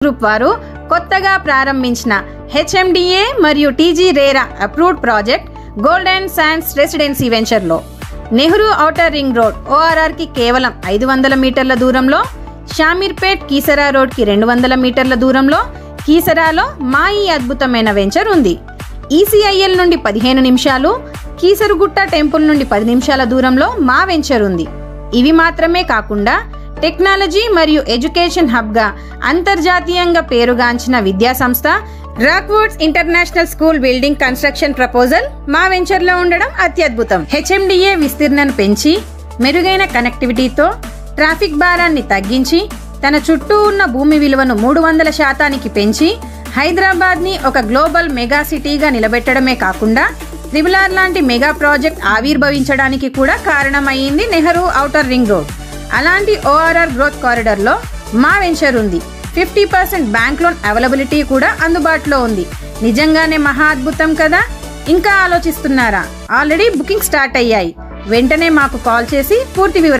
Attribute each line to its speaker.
Speaker 1: Group వారు కొత్తగా ప్రారంభించిన హెచ్ఎండిఏ మరియు TG RERA approved project golden sands residency వెంచర్లో నెహ్రూ ఔటర్ రింగ్ రోడ్ ఓఆర్ఆర్కి కేవలం 500 మీటర్ల దూరంలో, షామీర్పేట్ కీసరా రోడ్కి 200 మీటర్ల దూరంలో కీసరాలో మా ఈ అద్భుతమైన వెంచర్ ఉంది. ఈసీఐఎల్ నుండి 15 నిమిషాలు, కీసరుగుట్ట టెంపుల్ నుండి 10 నిమిషాల దూరంలో మా వెంచర్ ఉంది. ఇవి మాత్రమే కాకుండా టెక్నాలజీ మరియు ఎడ్యుకేషన్ హబ్గా అంతర్జాతీయంగా పేరుగాంచిన విద్యా సంస్థ Rockwoods International School building construction proposal మా వెంచర్లో ఉండడం అత్యద్భుతం. హెచ్ఎండిఏ విస్తీర్ణను పెంచి మెరుగైన కనెక్టివిటీతో ట్రాఫిక్ భారాన్ని తగ్గించి తన చుట్టూ ఉన్న భూమి విలువను 300% పెంచి హైదరాబాద్ని ఒక గ్లోబల్ మెగా సిటీగా నిలబెట్టడమే కాకుండా త్రిబుల్-ఆర్ లాంటి మెగా ప్రాజెక్ట్ ఆవిర్భవించడానికి కూడా కారణమయ్యింది నెహ్రూ ఔటర్ రింగ్ రోడ్. అలాంటి ఓఆర్ఆర్ గ్రోత్ కారిడార్లో మా వెంచర్ ఉంది. 50% బ్యాంక్ లోన్ అవైలబిలిటీ కూడా అందుబాటులో ఉంది. నిజంగానే మహా అద్భుతం కదా. ఇంకా ఆలోచిస్తున్నారా? ఆల్రెడీ బుకింగ్ స్టార్ట్ అయ్యాయి. వెంటనే మాకు కాల్ చేసి పూర్తి వివరాలు